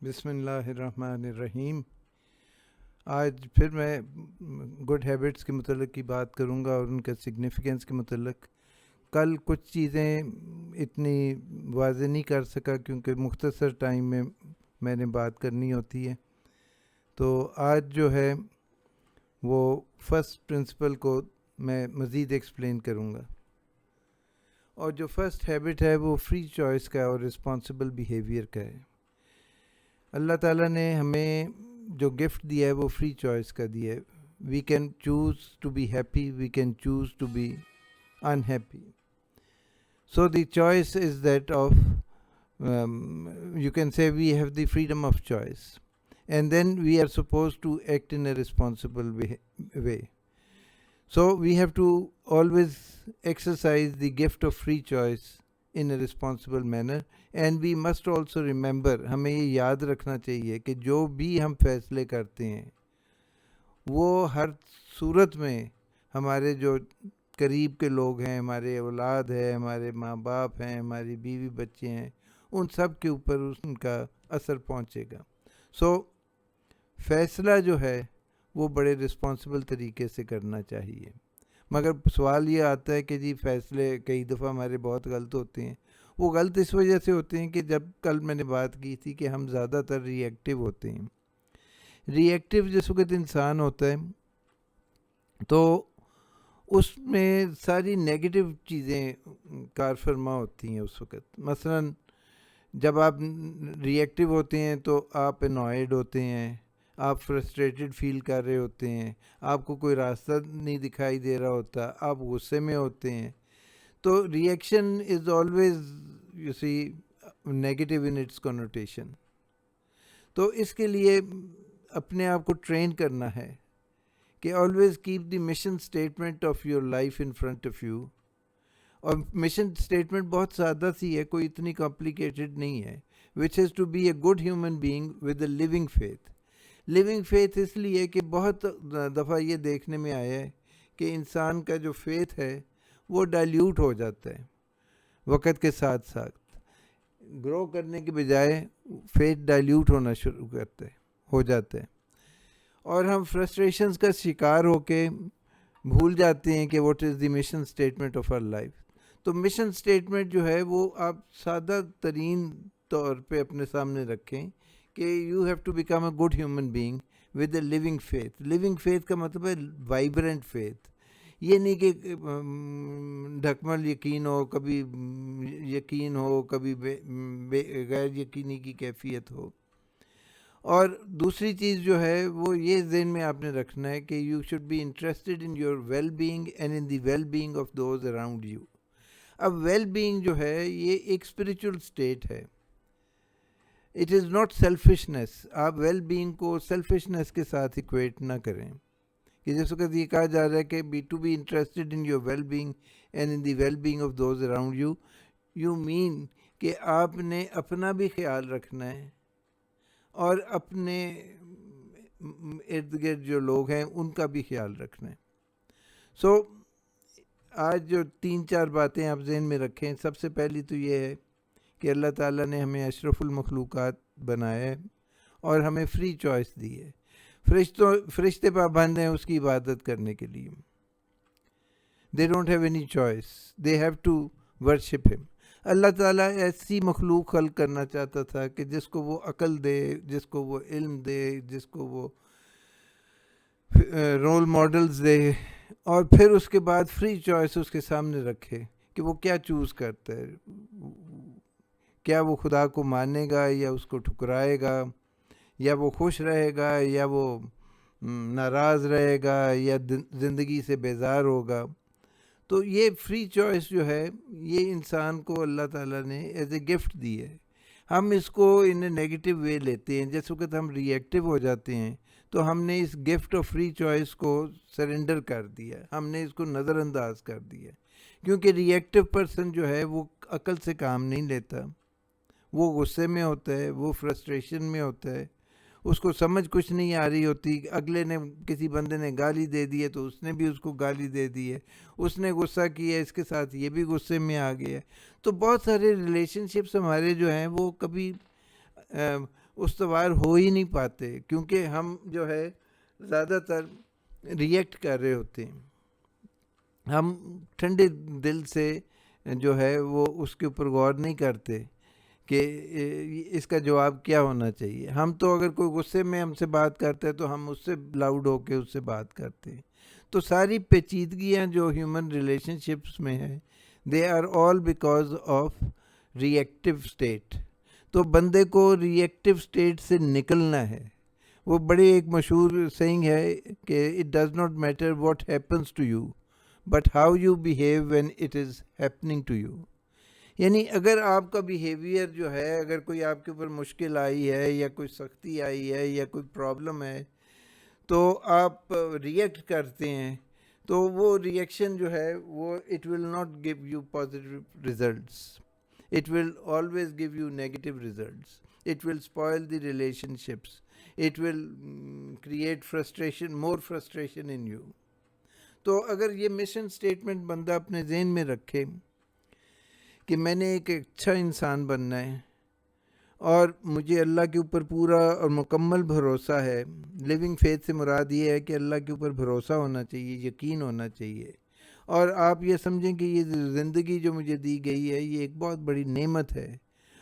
بسم اللہ الرحمن الرحیم۔ آج پھر میں گڈ ہیبٹس کے متعلق کی بات کروں گا اور ان کا سگنیفیکنس کے متعلق۔ کل کچھ چیزیں اتنی واضح نہیں کر سکا کیونکہ مختصر ٹائم میں نے بات کرنی ہوتی ہے، تو آج جو ہے وہ فرسٹ پرنسپل کو میں مزید ایکسپلین کروں گا۔ اور جو فرسٹ ہیبٹ ہے وہ فری چوائس کا اور رسپانسبل بیہیویئر کا ہے۔ اللہ تعالیٰ نے ہمیں جو گفٹ دیا ہے وہ فری چوائس کا دیا ہے۔ We can choose to be happy, we can choose to be unhappy. So the choice is that of, you can say we have the freedom of choice. And then we are supposed to act in a responsible way. So we have to always exercise the gift of free choice in a responsible manner. And we must also remember, ہمیں یہ یاد رکھنا چاہیے کہ جو بھی ہم فیصلے کرتے ہیں وہ ہر صورت میں ہمارے جو قریب کے لوگ ہیں، ہمارے اولاد ہے، ہمارے ماں باپ ہیں، ہماری بیوی بچے ہیں، ان سب کے اوپر ان کا اثر پہنچے گا۔ سو فیصلہ جو ہے وہ بڑے رسپانسبل طریقے سے کرنا چاہیے۔ مگر سوال یہ آتا ہے کہ جی فیصلے کئی دفعہ ہمارے بہت غلط ہوتے ہیں۔ وہ غلط اس وجہ سے ہوتے ہیں کہ جب کل میں نے بات کی تھی کہ ہم زیادہ تر ری ایکٹیو ہوتے ہیں۔ ری ایکٹیو جس وقت انسان ہوتا ہے تو اس میں ساری نیگیٹو چیزیں کار فرما ہوتی ہیں اس وقت۔ مثلا جب آپ ری ایکٹیو ہوتے ہیں تو آپ انوائڈ ہوتے ہیں، آپ فرسٹریٹڈ فیل کر رہے ہوتے ہیں، آپ کو کوئی راستہ نہیں دکھائی دے رہا ہوتا، آپ غصے میں ہوتے ہیں۔ تو reaction is always you see negative in its connotation. تو اس کے لیے اپنے آپ کو ٹرین کرنا ہے کہ always keep the mission statement of your life in front of you. اور مشن اسٹیٹمنٹ بہت سادہ سی ہے، کوئی اتنی کمپلیکیٹڈ نہیں ہے، which is to be a good human being with a living faith. Living faith اس لیے کہ بہت دفعہ یہ دیکھنے میں آیا ہے کہ انسان کا جو فیتھ ہے وہ ڈائلیوٹ ہو جاتا ہے وقت کے ساتھ ساتھ۔ گرو کرنے کے بجائے فیتھ ڈائلیوٹ ہونا شروع ہو جاتا ہے، اور ہم فرسٹریشنز کا شکار ہو کے بھول جاتے ہیں کہ what is the mission statement of our life. تو مشن اسٹیٹمنٹ جو ہے وہ آپ سادہ ترین طور پہ اپنے سامنے رکھیں کہ you have to become a good human being with a living faith. Living faith کا مطلب ہے وائبرنٹ فیتھ۔ یہ نہیں کہ ڈھکمل یقین ہو، کبھی یقین ہو، کبھی غیر یقینی کی کیفیت ہو۔ اور دوسری چیز جو ہے وہ یہ ذہن میں آپ نے رکھنا ہے کہ you should be interested in your well being and in the well being of those around you. اب ویل بینگ جو ہے یہ ایک اسپریچول اسٹیٹ ہے، اٹ از ناٹ سیلفشنس۔ آپ ویل بینگ کو سیلفشنس کے ساتھ ایکویٹ نہ کریں کہ جس وقت یہ کہا جا رہا ہے کہ to be interested in your well being and in the well being of those around you, you mean کہ آپ نے اپنا بھی خیال رکھنا ہے اور اپنے ارد گرد جو لوگ ہیں ان کا بھی خیال رکھنا ہے۔ سو آج جو 3-4 باتیں آپ ذہن میں رکھیں، سب سے پہلی تو یہ ہے کہ اللہ تعالیٰ نے ہمیں اشرف المخلوقات بنایا ہے اور ہمیں فری چوائس دی ہے۔ فرشتے پابند ہیں اس کی عبادت کرنے کے لیے۔ They don't have any choice, they have to worship him. Allah تعالیٰ ایسی مخلوق خلق کرنا چاہتا تھا کہ جس کو وہ عقل دے، جس کو وہ علم دے، جس کو وہ رول ماڈلز دے، اور پھر اس کے بعد فری چوائس اس کے سامنے رکھے کہ وہ کیا چوز کرتا ہے۔ کیا وہ خدا کو مانے گا یا اس کو ٹھکرائے گا، یا وہ خوش رہے گا یا وہ ناراض رہے گا یا زندگی سے بیزار ہوگا۔ تو یہ فری چوائس جو ہے یہ انسان کو اللہ تعالیٰ نے ایز اے گفٹ دی ہے۔ ہم اس کو ان اے نیگیٹو وے لیتے ہیں۔ جس وقت ہم ری ایکٹیو ہو جاتے ہیں تو ہم نے اس گفٹ آف فری چوائس کو سرنڈر کر دیا، ہم نے اس کو نظر انداز کر دیا، کیونکہ ری ایکٹیو پرسن جو ہے وہ عقل سے کام نہیں لیتا، وہ غصے میں ہوتا ہے، وہ فرسٹریشن میں ہوتا ہے، اس کو سمجھ کچھ نہیں آ رہی ہوتی۔ اگلے نے کسی بندے نے گالی دے دی ہے تو اس نے بھی اس کو گالی دے دی ہے، اس نے غصہ کیا ہے اس کے ساتھ یہ بھی غصے میں آ گیا ہے۔ تو بہت سارے ریلیشن شپس ہمارے جو ہیں وہ کبھی استوار ہو ہی نہیں پاتے، کیونکہ ہم جو ہے زیادہ تر ریئیکٹ کر رہے ہوتے ہیں. ہم ٹھنڈے دل سے جو ہے وہ اس کے اوپر غور نہیں کرتے کہ اس کا جواب کیا ہونا چاہیے. ہم تو اگر کوئی غصے میں ہم سے بات کرتا ہے تو ہم اس سے لاؤڈ ہو کے اس سے بات کرتے ہیں. تو ساری پیچیدگیاں جو ہیومن ریلیشن شپس میں ہیں they are all because of reactive state. تو بندے کو ریئیکٹیو اسٹیٹ سے نکلنا ہے. وہ بڑی ایک مشہور سینگ ہے کہ it does not matter what happens to you but how you behave when it is happening to you. یعنی اگر آپ کا بیہیویئر جو ہے، اگر کوئی آپ کے اوپر مشکل آئی ہے یا کوئی سختی آئی ہے یا کوئی پرابلم ہے تو آپ ریئیکٹ کرتے ہیں، تو وہ ریئیکشن جو ہے وہ it will not give you positive results. It will always give you negative results. It will spoil the relation ships. It will create frustration, more frustration in you. تو اگر یہ مشن اسٹیٹمنٹ بندہ اپنے ذہن میں رکھے کہ میں نے ایک اچھا انسان بننا ہے اور مجھے اللہ کے اوپر پورا اور مکمل بھروسہ ہے. لیونگ فیتھ سے مراد یہ ہے کہ اللہ کے اوپر بھروسہ ہونا چاہیے، یقین ہونا چاہیے. اور آپ یہ سمجھیں کہ یہ زندگی جو مجھے دی گئی ہے یہ ایک بہت بڑی نعمت ہے،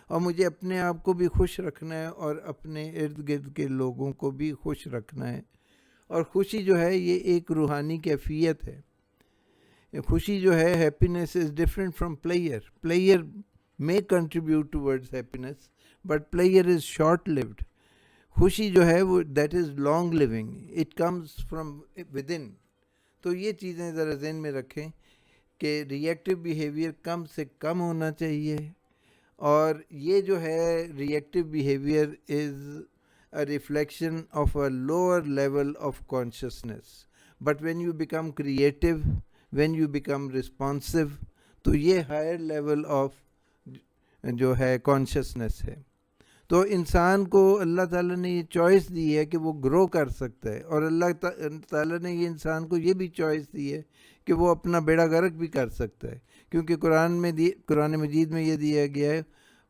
اور مجھے اپنے آپ کو بھی خوش رکھنا ہے اور اپنے ارد گرد کے لوگوں کو بھی خوش رکھنا ہے. اور خوشی جو ہے یہ ایک روحانی کیفیت ہے. خوشی جو ہے، happiness is different from player. Player may contribute towards happiness but player is short lived. خوشی جو ہے وہ that is long living, it comes from within. تو یہ چیزیں ذرا ذہن میں رکھیں کہ ریئیکٹیو بیہیویئر کم سے کم ہونا چاہیے. اور یہ جو ہے reactive behaviour is a reflection of a lower level of consciousness. But when you become creative, when you become responsive, تو یہ higher level of جو ہے کانشیسنس ہے. تو انسان کو اللہ تعالیٰ نے یہ چوائس دی ہے کہ وہ گرو کر سکتا ہے، اور اللہ تعالیٰ نے یہ انسان کو یہ بھی چوائس دی ہے کہ وہ اپنا بیڑا غرق بھی کر سکتا ہے. کیونکہ قرآن مجید میں یہ دیا گیا ہے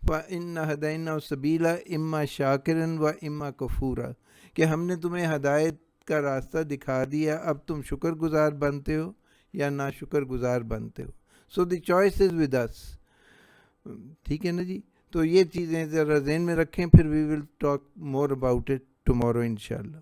فَإِنَّ هَدَيْنَاهُ السَّبِيلَ إِمَّا شَاكِرًا وَإِمَّا كَفُورًا، کہ ہم نے تمہیں ہدایت کا راستہ دکھا دیا، اب تم شکر گزار بنتے ہو یا ناشکر گزار بنتے ہو. سو the choice is with us. ٹھیک ہے نا جی. تو یہ چیزیں ذرا ذہن میں رکھیں، پھر we will talk more about it tomorrow انشاءاللہ.